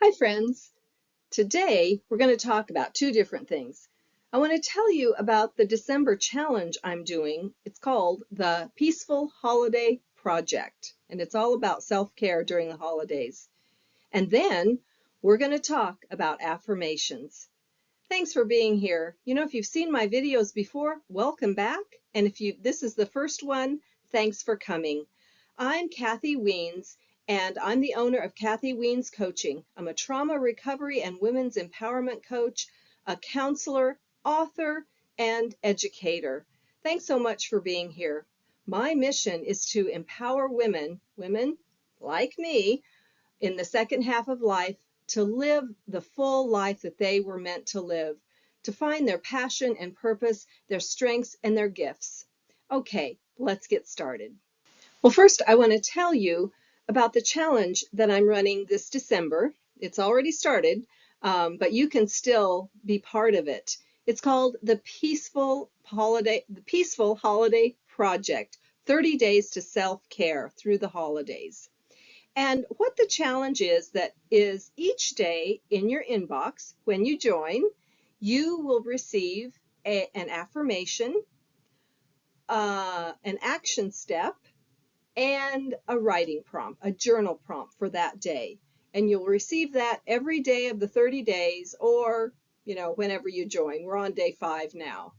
Hi friends! Today we're going to talk about two different things. I want to tell you about the December challenge I'm doing. It's called the Peaceful Holiday Project, and it's all about self-care during the holidays. And then we're going to talk about affirmations. Thanks for being here. If you've seen my videos before, welcome back. And if this is the first one, thanks for coming. I'm Kathy Weens, and I'm the owner of Kathy Weens Coaching. I'm a trauma recovery and women's empowerment coach, a counselor, author, and educator. Thanks so much for being here. My mission is to empower women like me, in the second half of life to live the full life that they were meant to live, to find their passion and purpose, their strengths and their gifts. Okay, let's get started. Well, first I want to tell you about the challenge that I'm running this December. It's already started, but you can still be part of it. It's called the Peaceful Holiday Project, 30 Days to Self-Care Through the Holidays. And what the challenge is each day in your inbox, when you join, you will receive an affirmation, an action step, and a writing prompt, a journal prompt for that day. And you'll receive that every day of the 30 days or, whenever you join. We're on day 5 now.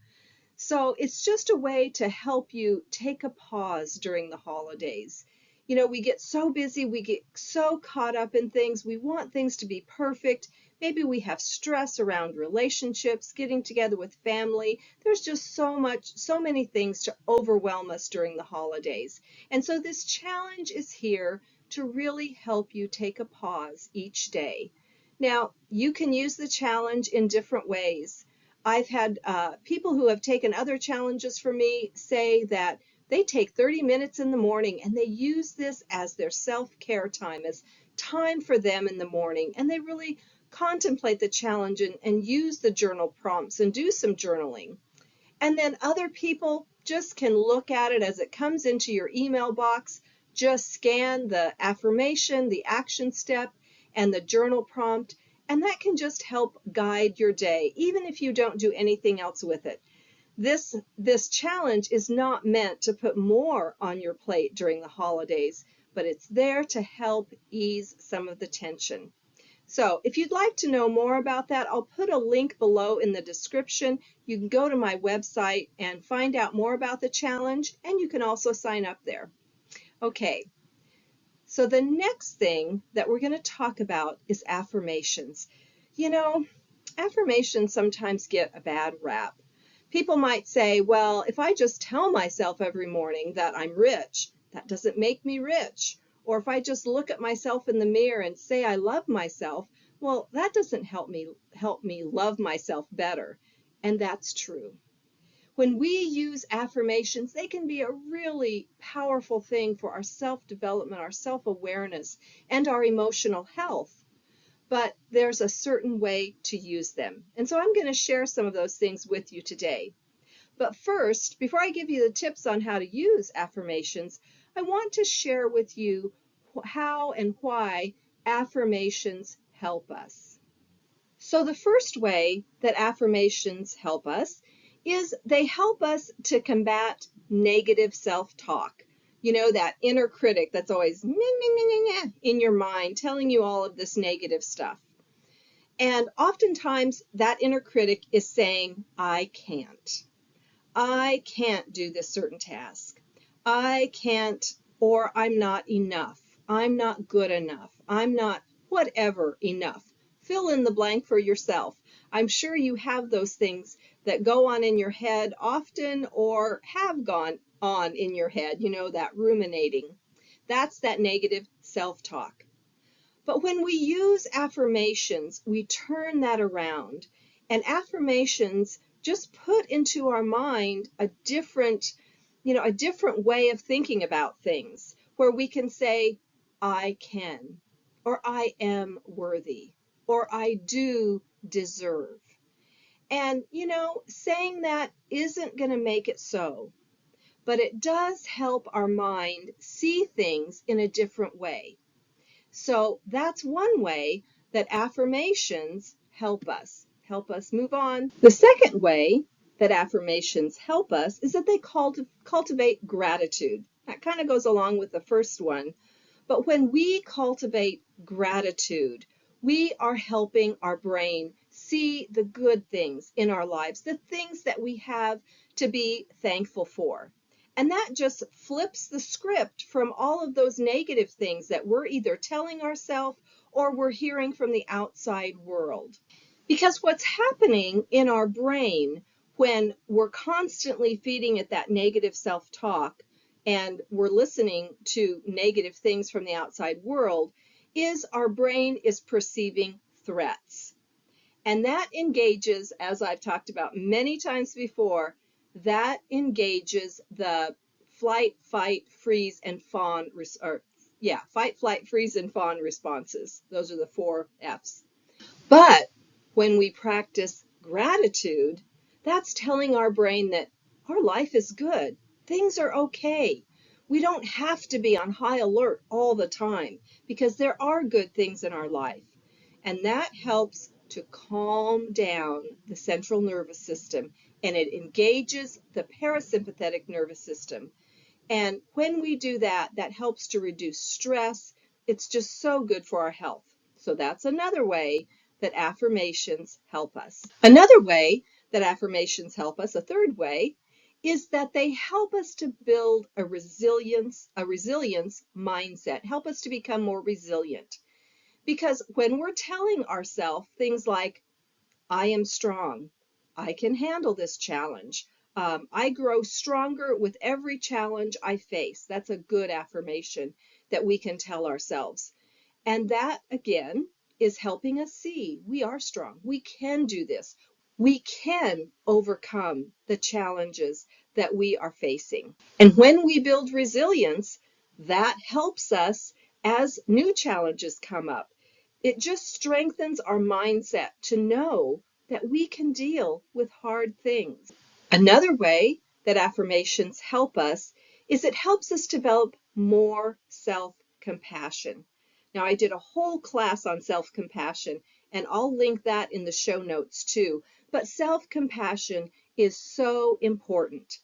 So it's just a way to help you take a pause during the holidays. We get so busy, we get so caught up in things. We want things to be perfect. Maybe we have stress around relationships, getting together with family. There's just so many things to overwhelm us during the holidays. And so this challenge is here to really help you take a pause each day. Now, you can use the challenge in different ways. I've had people who have taken other challenges from me say that they take 30 minutes in the morning and they use this as their self-care time, as time for them in the morning. And they really contemplate the challenge and use the journal prompts and do some journaling. And then other people just can look at it as it comes into your email box, just scan the affirmation, the action step, and the journal prompt. And that can just help guide your day, even if you don't do anything else with it. This challenge is not meant to put more on your plate during the holidays, but it's there to help ease some of the tension. So if you'd like to know more about that, I'll put a link below in the description. You can go to my website and find out more about the challenge, and you can also sign up there. Okay. So the next thing that we're going to talk about is affirmations. Affirmations sometimes get a bad rap. People might say, well, if I just tell myself every morning that I'm rich, that doesn't make me rich. Or if I just look at myself in the mirror and say I love myself, well, that doesn't help me love myself better. And that's true. When we use affirmations, they can be a really powerful thing for our self-development, our self-awareness, and our emotional health. But there's a certain way to use them. And so I'm going to share some of those things with you today. But first, before I give you the tips on how to use affirmations, I want to share with you how and why affirmations help us. So the first way that affirmations help us is they help us to combat negative self-talk. That inner critic that's always in your mind telling you all of this negative stuff. And oftentimes that inner critic is saying, I can't do this certain task. I can't, or I'm not enough. I'm not good enough. I'm not whatever enough. Fill in the blank for yourself. I'm sure you have those things that go on in your head often or have gone on in your head, that ruminating. That's that negative self-talk. But when we use affirmations, we turn that around. And affirmations just put into our mind a different way of thinking about things, where we can say, I can, or I am worthy, or I do deserve. And, saying that isn't going to make it so, but it does help our mind see things in a different way. So that's one way that affirmations help us move on. The second way that affirmations help us is that they cultivate gratitude. That kind of goes along with the first one. But when we cultivate gratitude, we are helping our brain see the good things in our lives, the things that we have to be thankful for. And that just flips the script from all of those negative things that we're either telling ourselves or we're hearing from the outside world. Because what's happening in our brain when we're constantly feeding it that negative self-talk and we're listening to negative things from the outside world is our brain is perceiving threats. And that engages, as I've talked about many times before, that engages the flight, fight, freeze, and fawn, fight, flight, freeze, and fawn responses. Those are the 4 Fs. But when we practice gratitude, that's telling our brain that our life is good. Things are okay. We don't have to be on high alert all the time because there are good things in our life. And that helps to calm down the central nervous system, and it engages the parasympathetic nervous system. And when we do that, that helps to reduce stress. It's just so good for our health. So that's another way that affirmations help us. Another way that affirmations help us, a third way, is that they help us to build a resilience mindset, help us to become more resilient. Because when we're telling ourselves things like, I am strong, I can handle this challenge, I grow stronger with every challenge I face. That's a good affirmation that we can tell ourselves. And that, again, is helping us see we are strong. We can do this. We can overcome the challenges that we are facing. And when we build resilience, that helps us as new challenges come up. It just strengthens our mindset to know that we can deal with hard things. Another way that affirmations help us is it helps us develop more self-compassion. Now, I did a whole class on self-compassion, and I'll link that in the show notes too. But self-compassion is so important.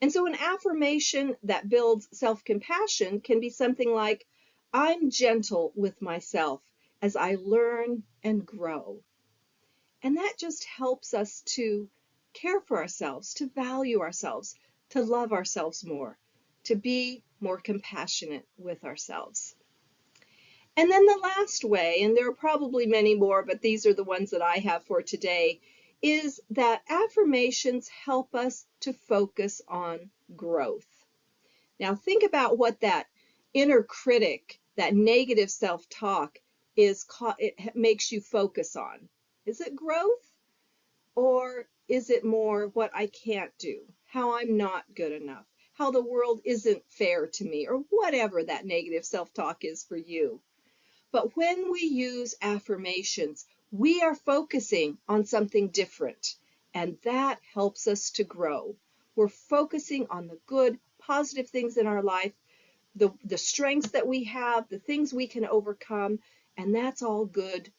And so an affirmation that builds self-compassion can be something like, I'm gentle with myself as I learn and grow. And that just helps us to care for ourselves, to value ourselves, to love ourselves more, to be more compassionate with ourselves. And then the last way, and there are probably many more, but these are the ones that I have for today, is that affirmations help us to focus on growth. Now think about what that inner critic, that negative self-talk it makes you focus on. Is it growth? Or is it more what I can't do, how I'm not good enough, how the world isn't fair to me, or whatever that negative self-talk is for you? But when we use affirmations, we are focusing on something different, and that helps us to grow. We're focusing on the good, positive things in our life, the strengths that we have, the things we can overcome, and that's all good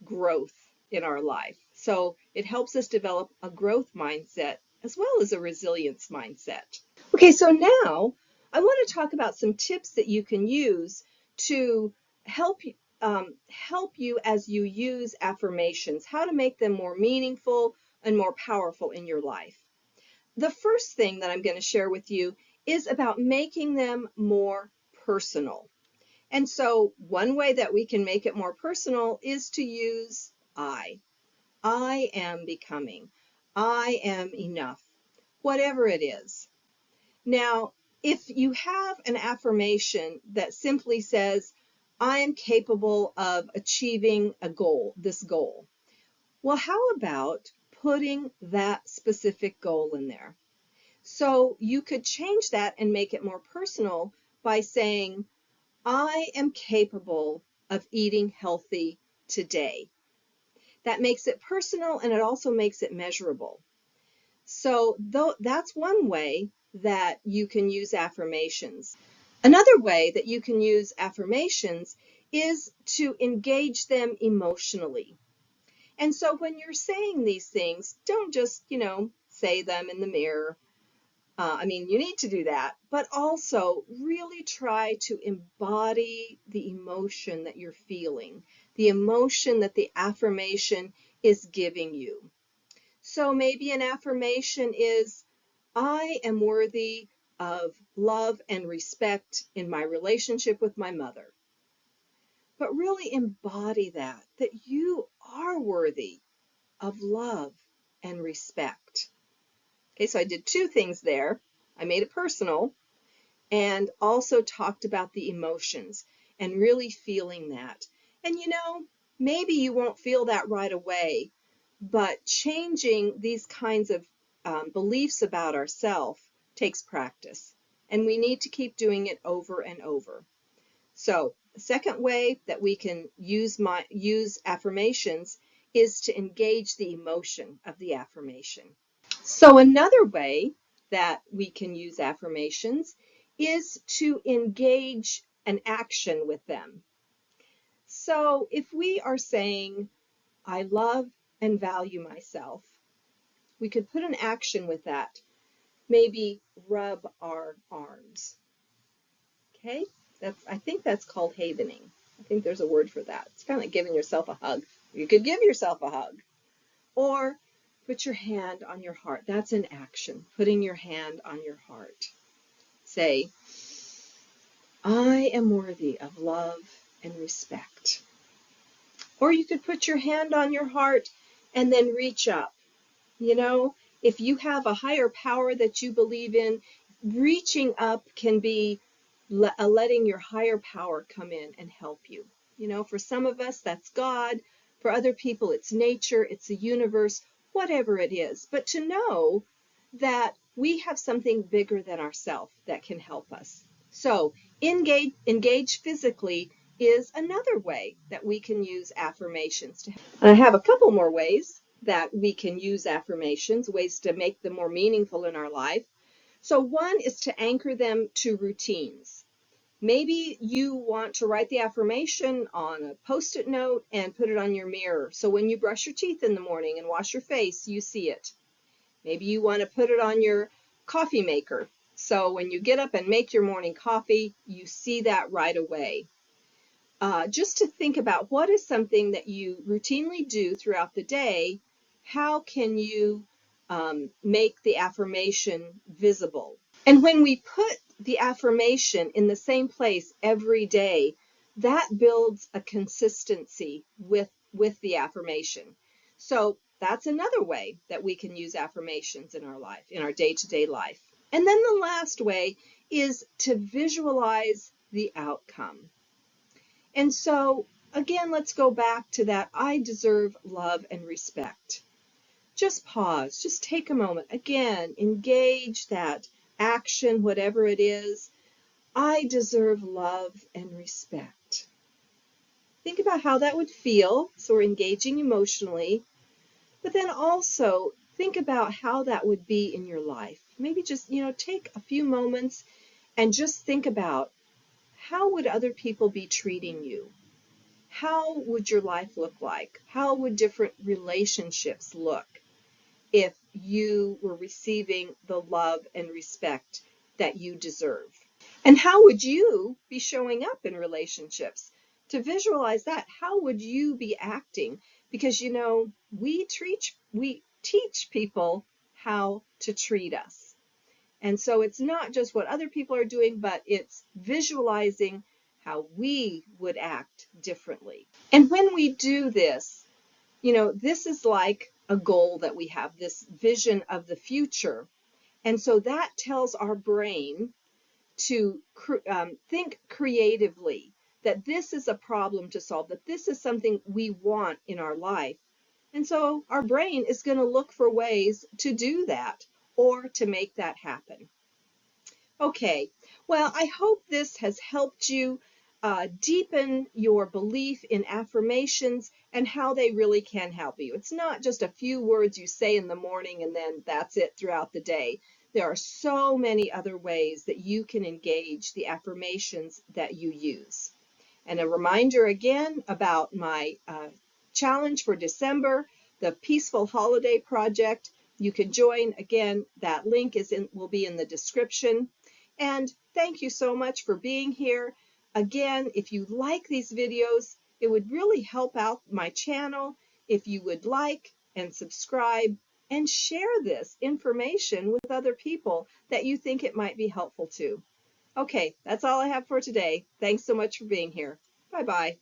growth in our life. So it helps us develop a growth mindset as well as a resilience mindset. Okay, so now I want to talk about some tips that you can use to help you as you use affirmations, how to make them more meaningful and more powerful in your life. The first thing that I'm going to share with you is about making them more personal. And so one way that we can make it more personal is to use I. I am becoming. I am enough. Whatever it is. Now, if you have an affirmation that simply says, I am capable of achieving a goal, this goal. Well, how about putting that specific goal in there? So you could change that and make it more personal by saying, I am capable of eating healthy today. That makes it personal and it also makes it measurable. So that's one way that you can use affirmations. Another way that you can use affirmations is to engage them emotionally. And so when you're saying these things, don't just, say them in the mirror. You need to do that, but also really try to embody the emotion that you're feeling, the emotion that the affirmation is giving you. So maybe an affirmation is, I am worthy of love and respect in my relationship with my mother. But really embody that you are worthy of love and respect. Okay, so I did two things there. I made it personal and also talked about the emotions and really feeling that. And maybe you won't feel that right away, but changing these kinds of beliefs about ourselves takes practice. And we need to keep doing it over and over. So the second way that we can use affirmations is to engage the emotion of the affirmation. So another way that we can use affirmations is to engage an action with them. So if we are saying, I love and value myself, we could put an action with that. Maybe rub our arms. Okay? I think that's called havening. I think there's a word for that. It's kind of like giving yourself a hug. You could give yourself a hug. Or put your hand on your heart. That's an action, putting your hand on your heart. Say, I am worthy of love and respect. Or you could put your hand on your heart and then reach up. If you have a higher power that you believe in, reaching up can be letting your higher power come in and help you. For some of us, that's God. For other people, it's nature, it's the universe, whatever it is. But to know that we have something bigger than ourselves that can help us. So engage physically is another way that we can use affirmations to help. And I have a couple more ways that we can use affirmations, ways to make them more meaningful in our life. So one is to anchor them to routines. Maybe you want to write the affirmation on a Post-it note and put it on your mirror. So when you brush your teeth in the morning and wash your face, you see it. Maybe you want to put it on your coffee maker. So when you get up and make your morning coffee, you see that right away. Just to think about what is something that you routinely do throughout the day. How can you make the affirmation visible? And when we put the affirmation in the same place every day, that builds a consistency with the affirmation. So that's another way that we can use affirmations in our life, in our day-to-day life. And then the last way is to visualize the outcome. And so, again, let's go back to that I deserve love and respect. Just pause, just take a moment. Again, engage that action, whatever it is. I deserve love and respect. Think about how that would feel. So we're engaging emotionally, but then also think about how that would be in your life. Maybe just, take a few moments and just think about how would other people be treating you? How would your life look like? How would different relationships look if you were receiving the love and respect that you deserve? And how would you be showing up in relationships? To visualize that, how would you be acting? Because, we teach people how to treat us. And so it's not just what other people are doing, but it's visualizing how we would act differently. And when we do this, this is like a goal that we have, this vision of the future. And so that tells our brain to think creatively, that this is a problem to solve, that this is something we want in our life. And so our brain is going to look for ways to do that or to make that happen. Okay, well, I hope this has helped you deepen your belief in affirmations and how they really can help you. It's not just a few words you say in the morning and then that's it throughout the day. There are so many other ways that you can engage the affirmations that you use. And a reminder again about my challenge for December, the Peaceful Holiday Project. You can join. Again, that link will be in the description. And thank you so much for being here. Again, if you like these videos, it would really help out my channel if you would like and subscribe and share this information with other people that you think it might be helpful to. Okay, that's all I have for today. Thanks so much for being here. Bye-bye.